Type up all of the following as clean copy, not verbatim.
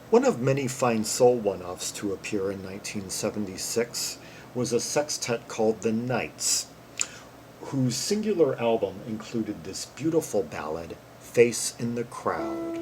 One of many fine soul one-offs to appear in 1976 was a sextet called the Knights, whose singular album included this beautiful ballad, Face in the Crowd.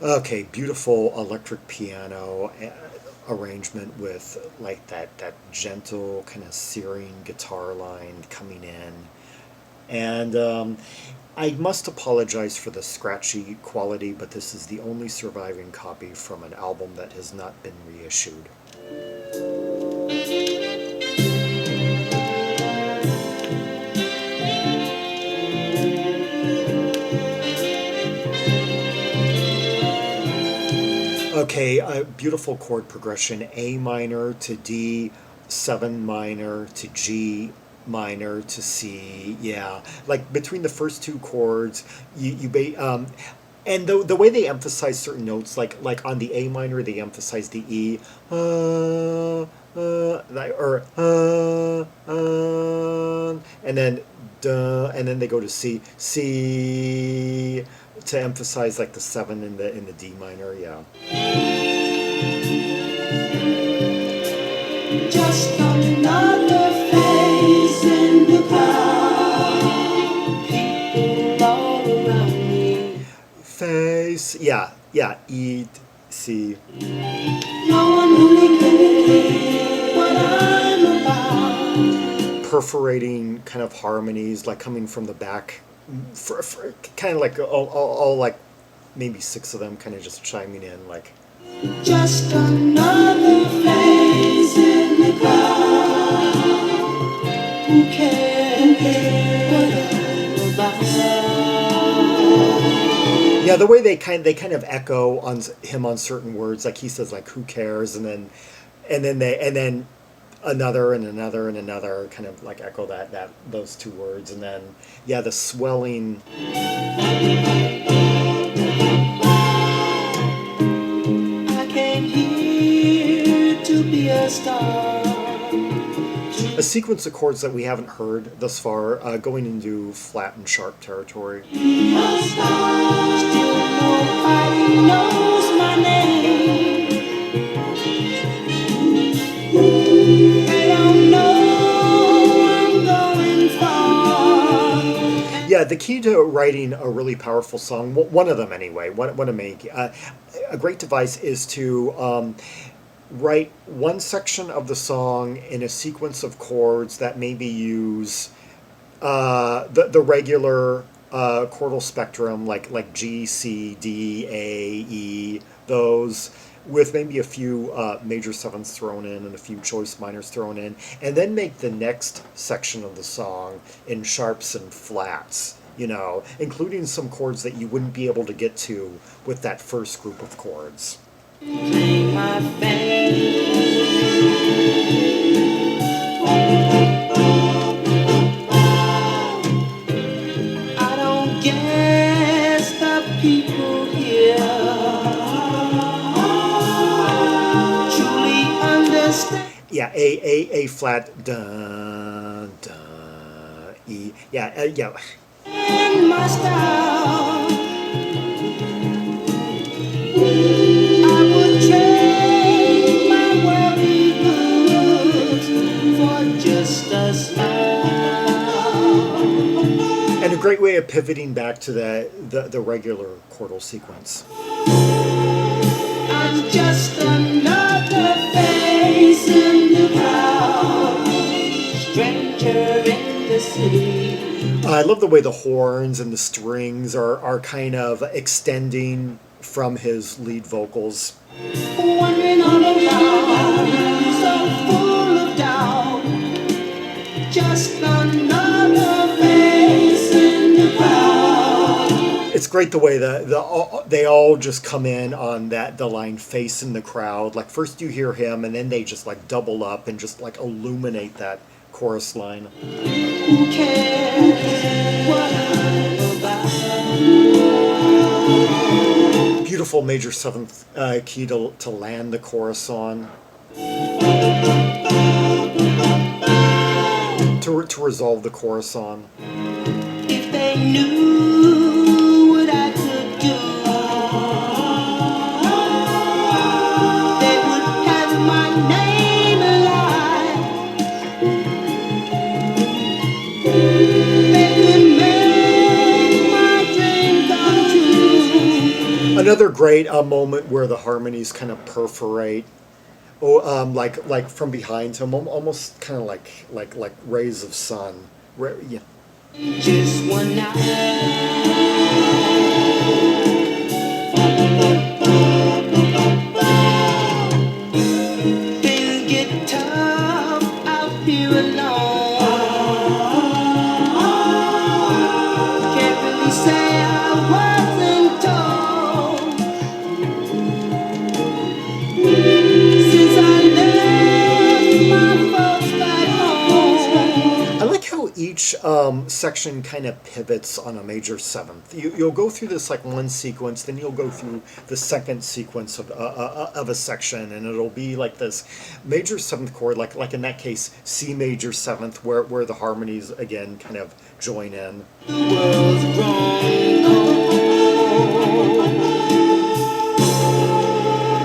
Okay, beautiful electric piano arrangement with like that gentle kind of searing guitar line coming in. And I must apologize for the scratchy quality, but this is the only surviving copy from an album that has not been reissued. Okay, a beautiful chord progression, A minor to D, 7 minor to G minor to C. Yeah, like between the first two chords, and the way they emphasize certain notes, like on the A minor, they emphasize the E, and then duh, and then they go to C to emphasize like the 7 in the D minor. Yeah. Just another face in the crowd, people all around me. Face, yeah, E, C. No one really cares what I'm about. Perforating kind of harmonies, like coming from the back, for kind of like all like maybe 6 of them, kind of just chiming in like. Just another face in the crowd. Who cares what I'm about? Yeah, the way they kind of echo on him on certain words, like he says like who cares, and then another and another and another kind of like echo that those two words, and then yeah, the swelling. A sequence of chords that we haven't heard thus far, going into flat and sharp territory. Yeah, the key to writing a really powerful song, one of them anyway, one of many, a great device is to write one section of the song in a sequence of chords that maybe use the regular chordal spectrum, like G, C, D, A, E, those, with maybe a few major sevenths thrown in and a few choice minors thrown in, and then make the next section of the song in sharps and flats, including some chords that you wouldn't be able to get to with that first group of chords. My I don't guess the people here truly understand. Yeah, A flat, dun, dun, E. Yeah, yeah. And my style, I would trade my worldly goods for just a smile. And a great way of pivoting back to the regular chordal sequence. I'm just another face in the crowd, stranger in the city. I love the way the horns and the strings are kind of extending from his lead vocals. Wandering all around, so full of doubt, just another face in the crowd. It's great the way they all just come in on the line face in the crowd. Like first you hear him, and then they just like double up and just like illuminate that chorus line. Who cares what I'm about? Beautiful major seventh key to land the chorus on. to resolve the chorus on. If they knew what I could do, they would have my name alive. They could make my dream come true. Another great moment where the harmonies kind of perforate. Oh, like from behind him, almost kind of like rays of sun. Yeah. Just one night. Things get tough out here alone. Can't really say I wasn't told. Since I left my folks back home. I like how each section kind of pivots on a major seventh. You'll go through this like one sequence, then you'll go through the second sequence of a section, and it'll be like this major seventh chord, like in that case C major seventh, where the harmonies again kind of join in. The world's grown cold.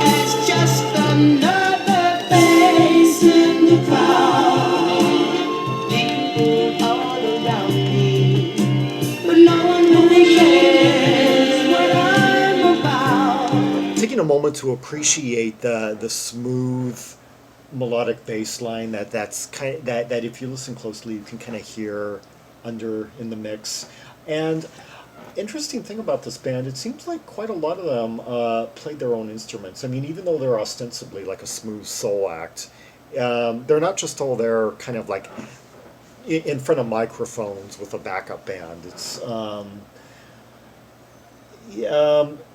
It's just another face in the crowd. People all around me, but no one really cares what I'm about. Taking a moment to appreciate the smooth melodic bass line that's kind of, that if you listen closely you can kind of hear under in the mix. And interesting thing about this band, it seems like quite a lot of them played their own instruments. I mean, even though they're ostensibly like a smooth soul act, they're not just all there kind of like in front of microphones with a backup band. It's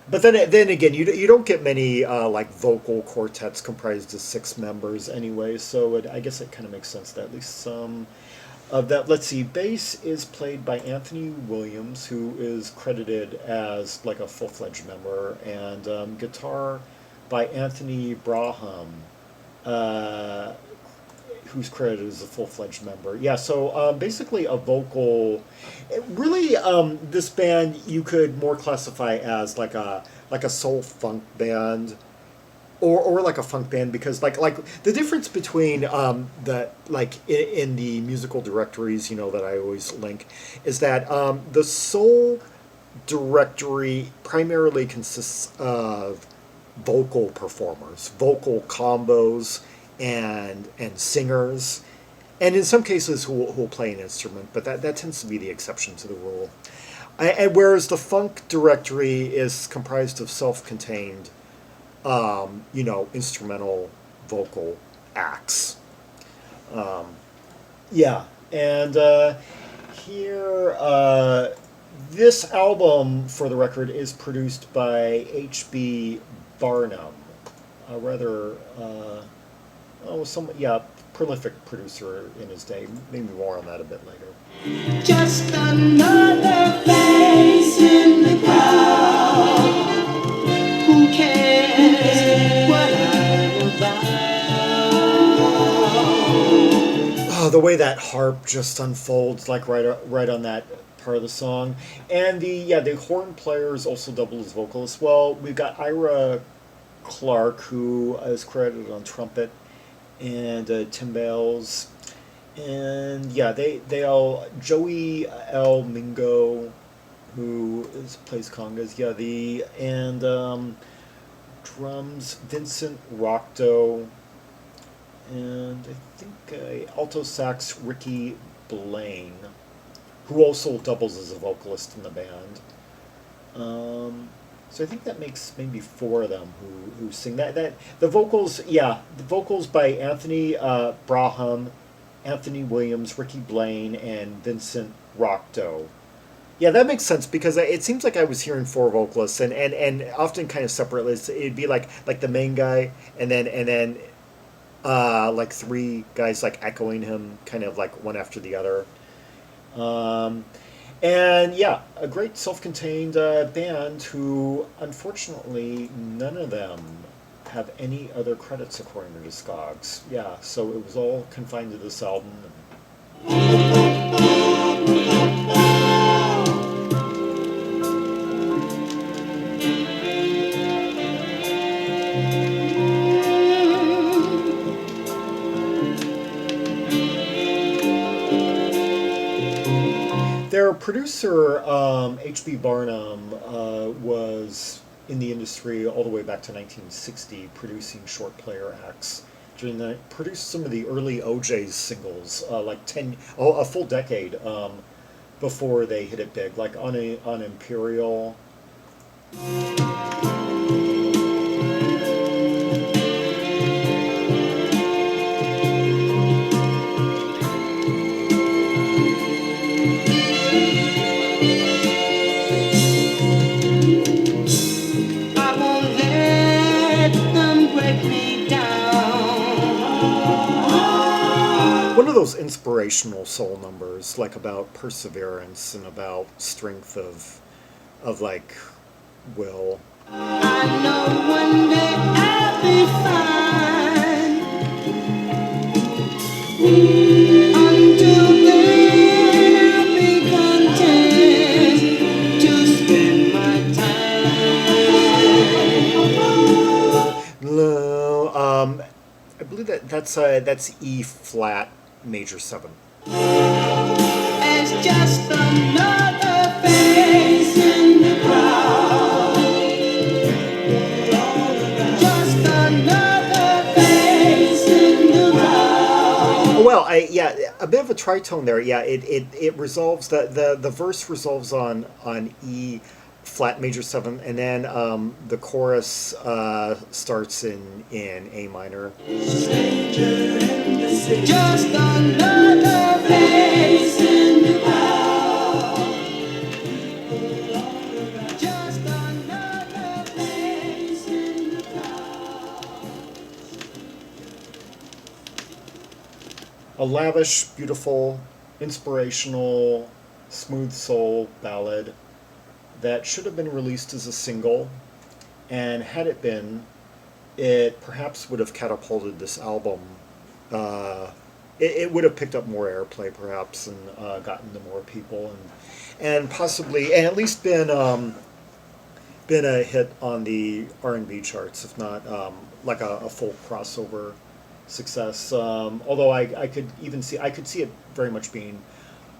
but then again, you don't get many like vocal quartets comprised of 6 members anyway. So I guess it kind of makes sense that at least some of that. Let's see, bass is played by Anthony Williams, who is credited as like a full-fledged member, and guitar by Anthony Brahumm, who's credited as a full-fledged member. Yeah, so basically a vocal. Really, this band you could more classify as like a soul funk band, or like a funk band, because like the difference between the like in the musical directories, you know, that I always link, is that the soul directory primarily consists of vocal performers, vocal combos, and singers, and in some cases who'll play an instrument, but that tends to be the exception to the rule. And whereas the funk directory is comprised of self-contained, you know, instrumental vocal acts. Yeah, and here, this album, for the record, is produced by H.B. Barnum, a rather, prolific producer in his day. Maybe more on that a bit later. Just another face in the crowd. Who cares what I'm about? Oh, the way that harp just unfolds, like right on that part of the song, and the horn players also double as vocalists. Well, we've got Ira Clark, who is credited on trumpet and timbales, and they all, Joey L. Mingo, who plays congas, and drums Vincent Rocto, and I think alto sax Rickey Blain, who also doubles as a vocalist in the band. So I think that makes maybe 4 of them who sing that. The vocals by Anthony Brahumm, Anthony Williams, Rickey Blain, and Vincent Rocto. Yeah, that makes sense, because it seems like I was hearing 4 vocalists, and often kind of separately. It'd be like the main guy, and then like 3 guys like echoing him, kind of like one after the other. And yeah, a great self-contained band who, unfortunately, none of them have any other credits according to Discogs. Yeah, so it was all confined to this album. Their producer, H.B. Barnum, was in the industry all the way back to 1960, producing short player acts. During the produced some of the early OJ's singles, a full decade before they hit it big, like on Imperial. One of those inspirational soul numbers, like about perseverance and about strength of like will. I know one day I'll be fine. Until then I'll be content to spend my time. No, I believe that's E flat major 7. It's just another face in the crowd. Just another face in the crowd. Well, a bit of a tritone there. Yeah, it resolves the verse resolves on E flat major 7, and then the chorus starts in A minor. Just another face in the crowd. Just another face in the crowd. A lavish, beautiful, inspirational, smooth soul ballad that should have been released as a single, and had it been, it perhaps would have catapulted this album. It would have picked up more airplay, perhaps, and gotten to more people, and possibly, and at least been a hit on the R&B charts, if not like a full crossover success. Although I could see it very much being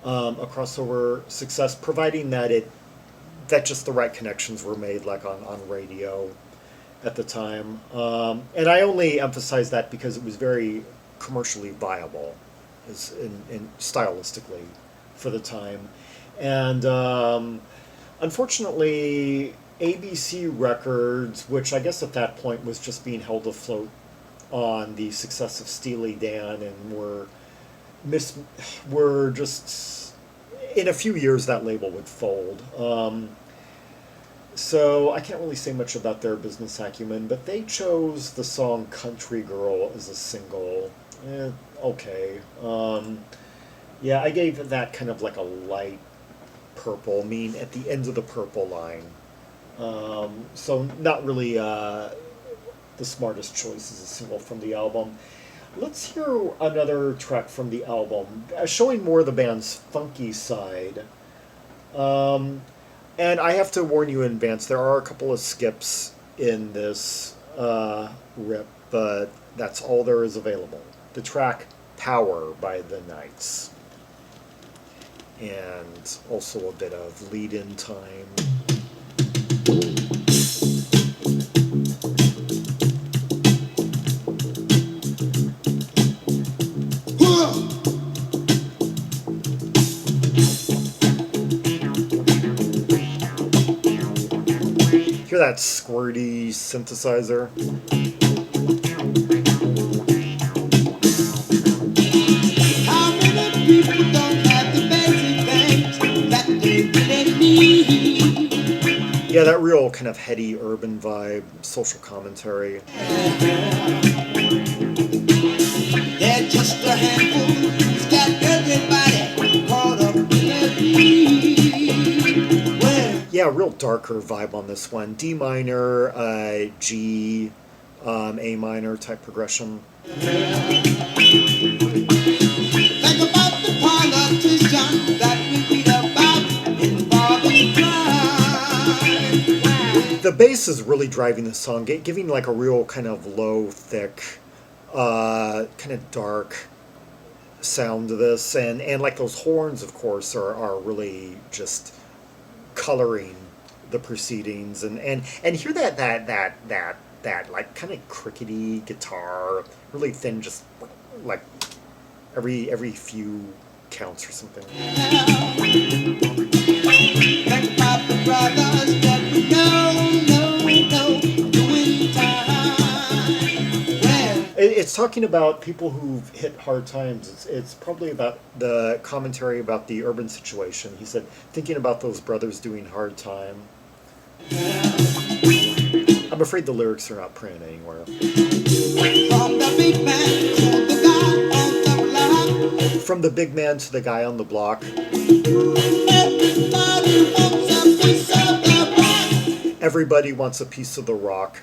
a crossover success, providing that just the right connections were made, like on radio at the time. And I only emphasize that because it was very commercially viable in stylistically for the time. And unfortunately, ABC Records, which I guess at that point was just being held afloat on the success of Steely Dan, and were just, in a few years that label would fold. So I can't really say much about their business acumen, but they chose the song Country Girl as a single. Okay. Yeah, I gave that kind of like a light purple, at the end of the purple line. So not really the smartest choice as a single from the album. Let's hear another track from the album, showing more of the band's funky side. And I have to warn you in advance, there are a couple of skips in this rip, but that's all there is available. The track Power by the Knights. And also a bit of lead-in time. Hear that squirty synthesizer? How many people don't have the basic things that they really need? Yeah, that real kind of heady urban vibe, social commentary. They're just a handful. It's got everybody caught up in the lead. Well, Yeah, real darker vibe on this one. D minor, G, A minor type progression. think about the part bass is really driving the song, giving like a real kind of low, thick, kind of dark sound to this, and like those horns, of course, are really just coloring the proceedings, and hear that like kind of crickety guitar, really thin, just like every few counts or something. It's talking about people who've hit hard times. It's probably about the commentary about the urban situation. He said, thinking about those brothers doing hard time. I'm afraid the lyrics are not printed anywhere. From the big man to the guy on the block. From the big man to the guy on the block. Everybody wants a piece of the rock. Everybody wants a piece of the rock.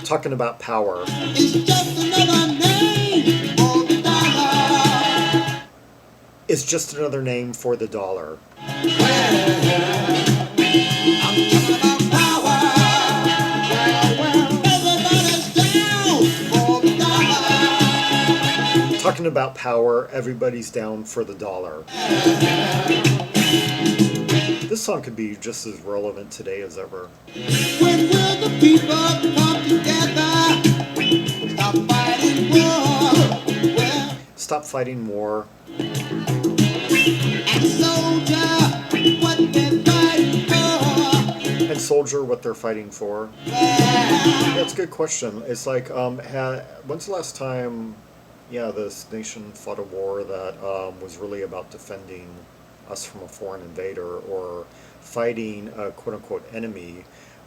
Talking about power. It's just another name for the dollar. It's just another name for the dollar. I'm talking about power. Everybody's down for the dollar. Talking about power, everybody's down for the dollar. This song could be just as relevant today as ever. When will the people come together? Stop fighting war. Well, Stop fighting war. and soldier, what they're fighting for. And soldier, what they're fighting for. Well, That's a good question. It's like, when's the last time, this nation fought a war that was really about defending us from a foreign invader or fighting a quote-unquote enemy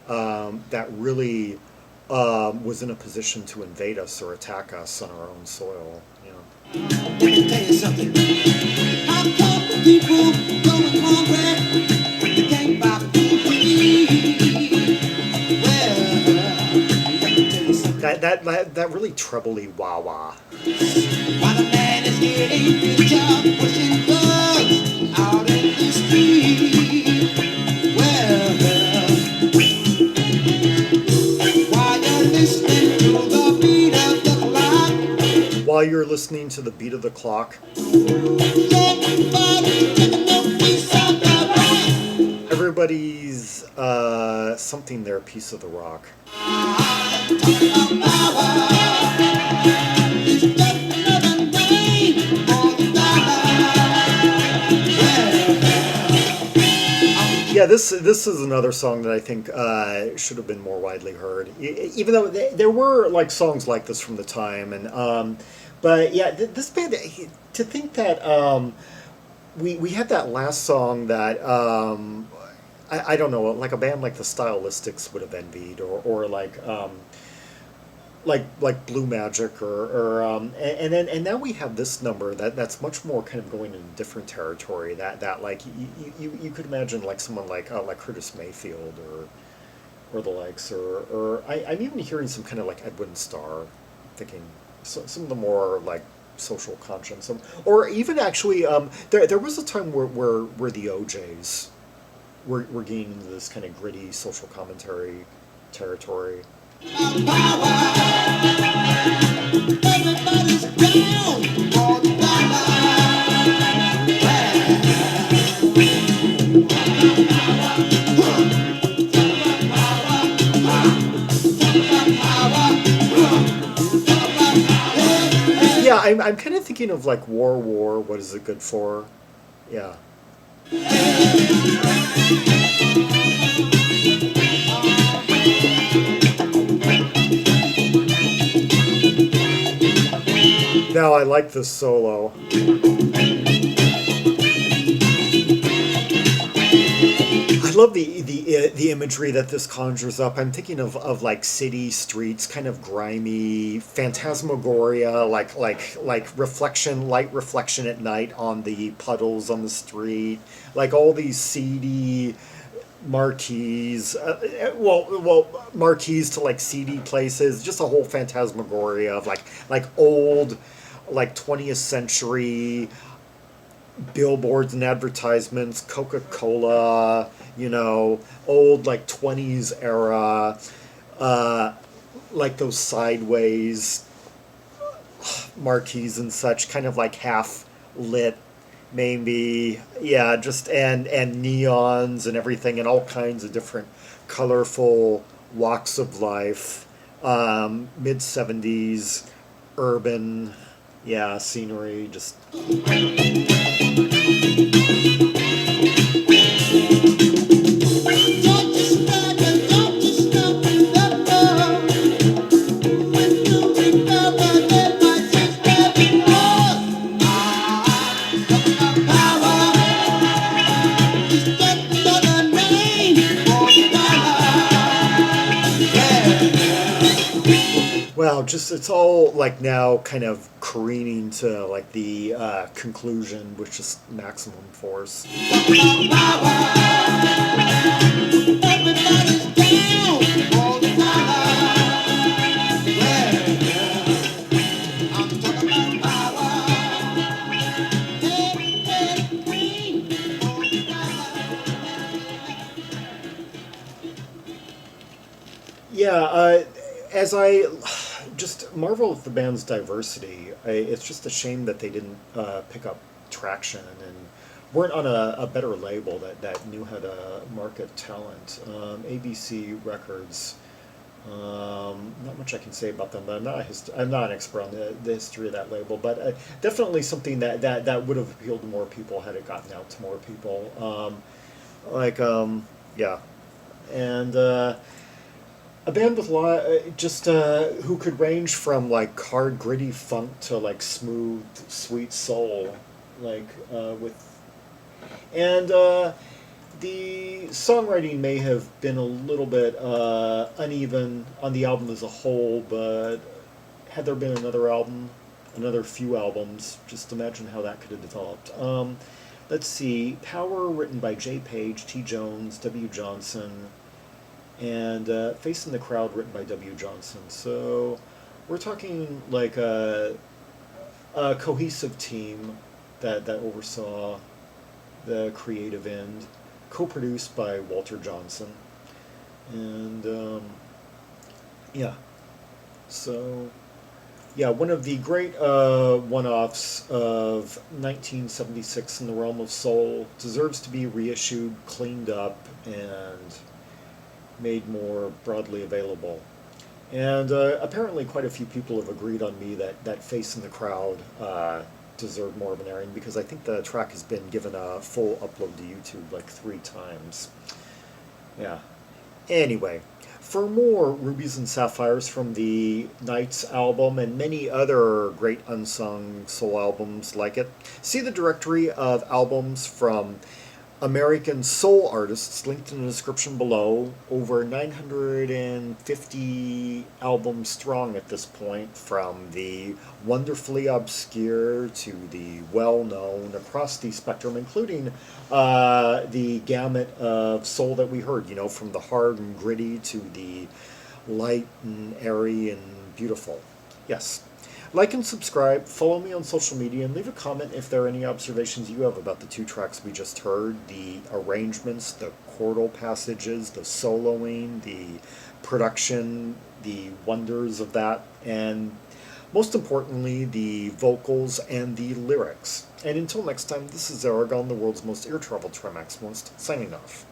that really was in a position to invade us or attack us on our own soil. let me tell you something. How come the people going hungry? They can't buy food to eat. Well, let me tell you something. That really trebly wah-wah. While the man is getting richer, pushing drugs out in the street. Well, while you're listening to the beat of the clock, While you're listening to the beat of the clock, everybody's taking a piece of the rock. everybody's something their piece of the rock. I'm talking about power. It's just another name for the dollar. Well, Yeah, this is another song that I think should have been more widely heard. Even though there were like songs like this from the time, and but yeah, this band, to think that we had that last song that I don't know, like a band like the Stylistics would have envied, or like Blue Magic, or and now we have this number that's much more kind of going in a different territory. That like you could imagine like someone like Curtis Mayfield or the likes, or I'm even hearing some kind of like Edwin Starr, thinking some of the more like social conscience, or even actually there was a time where the OJs were getting into this kind of gritty social commentary territory. everybody's down for the dollar. Yeah, I'm kind of thinking of like war. What is it good for? Yeah. Now I like this solo. I love the imagery that this conjures up. I'm thinking of like city streets, kind of grimy, phantasmagoria, like light reflection at night on the puddles on the street, like all these seedy marquees, marquees to like seedy places, just a whole phantasmagoria of like old, like 20th century billboards and advertisements, Coca-Cola, old like 20s era, uh, like those sideways marquees and such, kind of like half lit, maybe. Yeah, just and neons and everything, and all kinds of different colorful walks of life. Mid 70s urban, yeah, scenery, just Don't you stop it, don't you stop it, that love. When you recover, then my sister be lost. Power is just another name for well, just it's all like now kind of careening to like the conclusion with just maximum force. everybody's down for the dollar. I'm talking about power. Hey, queen for the Yeah, as I just marvel at the band's diversity, it's just a shame that they didn't pick up traction and weren't on a better label that knew how to market talent. ABC Records. Not much I can say about them, but I'm not an expert on the history of that label. But definitely something that would have appealed to more people had it gotten out to more people. Yeah, and. A band with a lot, just who could range from like hard, gritty funk to like smooth, sweet soul, like with, and the songwriting may have been a little bit uneven on the album as a whole, but had there been another few albums, just imagine how that could have developed. Let's see, Power, written by J. Page, T. Jones, W. Johnson, and Face in the Crowd, written by W. Johnson. So we're talking like a cohesive team that oversaw the creative end, co-produced by Walter Johnson, and yeah. So yeah, one of the great one-offs of 1976 in the realm of soul, deserves to be reissued, cleaned up, and made more broadly available. And apparently quite a few people have agreed on me that Face in the Crowd deserved more of an airing, because I think the track has been given a full upload to YouTube like 3 times. Yeah. Anyway, for more Rubies and Sapphires from the Nights album and many other great unsung soul albums like it, see the directory of albums from American soul artists linked in the description below. Over 950 albums strong at this point, from the wonderfully obscure to the well-known, across the spectrum, including the gamut of soul that we heard, from the hard and gritty to the light and airy and beautiful. Yes. Like and subscribe, follow me on social media, and leave a comment if there are any observations you have about the 2 tracks we just heard, the arrangements, the chordal passages, the soloing, the production, the wonders of that, and most importantly, the vocals and the lyrics. And until next time, this is Zaragon, the world's most ear-traveled trimaximalist, signing off.